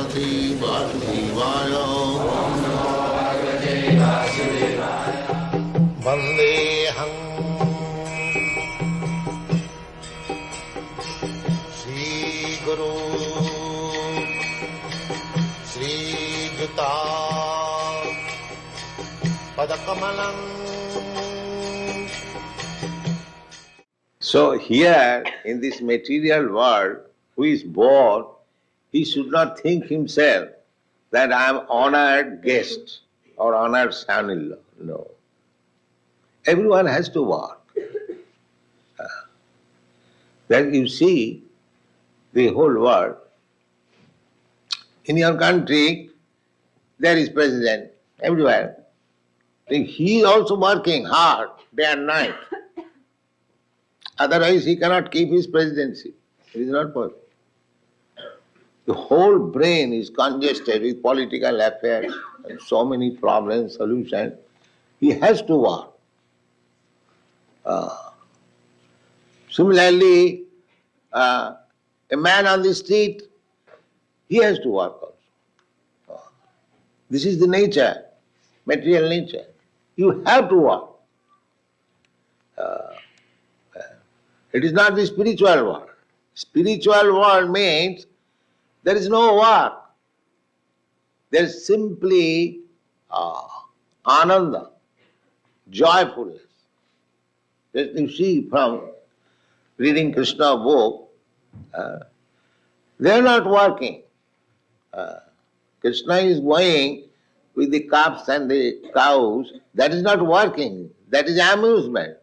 Bhagavate Vasudevaya. Vandeham Shri Guru Shri Juta Padakamalam. So here in this material world, who is born, he should not think himself that I am honored guest or honored son-in-law. No. Everyone has to work. Then you see the whole world. In your country, there is president everywhere. He is also working hard day and night. Otherwise, he cannot keep his presidency. It is not possible. The whole brain is congested with political affairs and so many problems, solutions. He has to work. Similarly, a man on the street, he has to work also. This is the nature, material nature. You have to work. It is not the spiritual world. Spiritual world means there is no work. There is simply ananda, joyfulness. That you see from reading Krishna book, they are not working. Krishna is going with the calves and the cows. That is not working. That is amusement.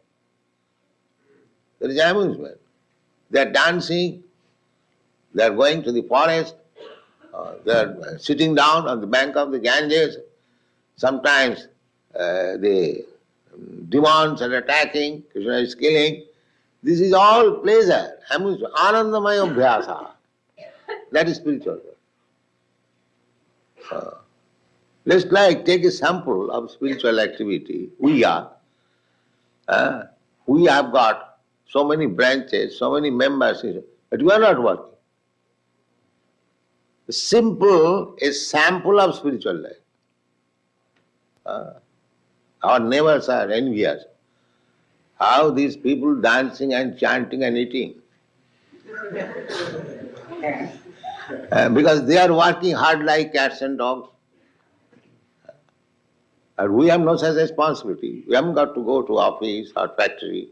That is amusement. They are dancing. They are going to the forest. They are sitting down on the bank of the Ganges. Sometimes the demons are attacking. Krishna is killing. This is all pleasure, amusement, anandamaya abhyasa. That is spiritual. Let's take a sample of spiritual activity. We have got so many branches, so many members, but we are not working. Simple, a sample of spiritual life. Our neighbors are envious. How these people dancing and chanting and eating. Because they are working hard like cats and dogs. And we have no such responsibility. We haven't got to go to office or factory.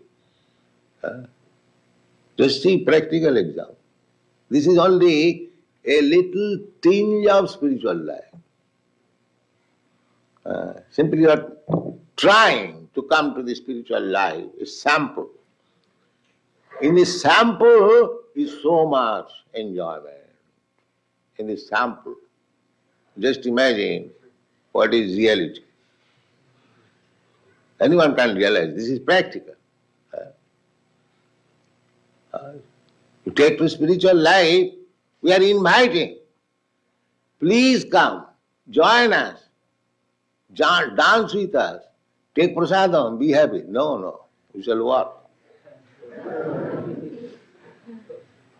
Just see practical example. This is only a little tinge of spiritual life. Simply you are trying to come to the spiritual life, a sample. In the sample is so much enjoyment. In the sample, just imagine what is reality. Anyone can realize this is practical. You take to spiritual life, we are inviting. Please come, join us, dance with us, take prasadam, be happy. No, we shall work.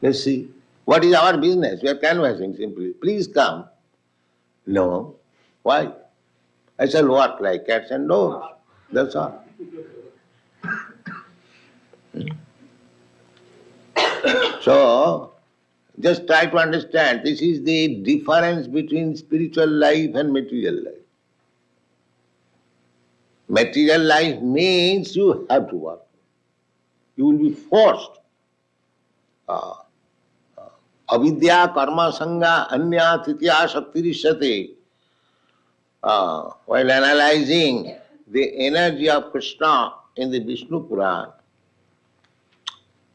Let's see. What is our business? We are canvassing simply. Please come. No. Why? I shall work like cats and dogs. That's all. So, just try to understand, this is the difference between spiritual life and material life. Material life means you have to work. You will be forced. Avidya karma sangha anya titya shaktirishyate. While analyzing the energy of Krishna in the Vishnu Puran,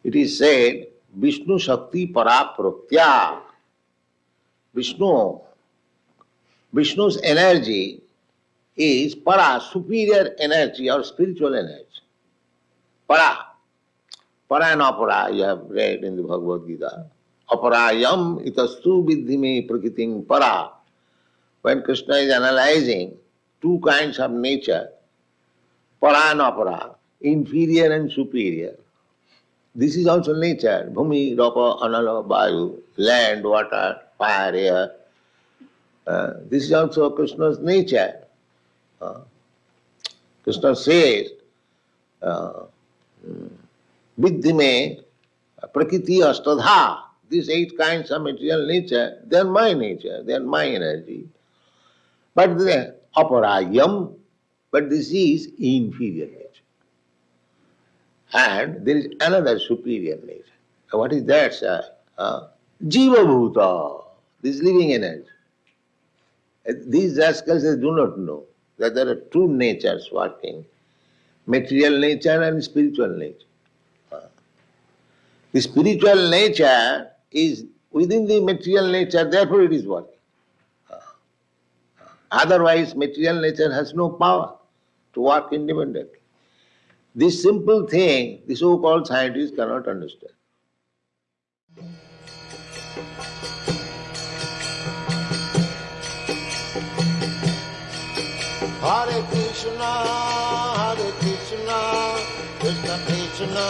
it is said, Vishnu Shakti Parapraktya. Vishnu's energy is para, superior energy or spiritual energy. Para. Para and apara, you have read in the Bhagavad Gita. Aparayam itastu vidhime prakritim para. When Krishna is analyzing two kinds of nature, para and apara, inferior and superior. This is also nature. Bhumi, Rapa, Anala, Vayu, land, water, fire, air. This is also Krishna's nature. Krishna says, Viddhi me prakriti astadha. These 8 kinds of material nature, they are my nature, they are my energy. But the aparayam, but this is inferior nature. And there is another superior nature. What is that, sir? Jiva bhuta, this living energy. These rascals they do not know that there are 2 natures working, material nature and spiritual nature. The spiritual nature is within the material nature, therefore it is working. Otherwise, material nature has no power to work independently. This simple thing, the so-called scientists cannot understand. Hare Krishna, Krishna Krishna,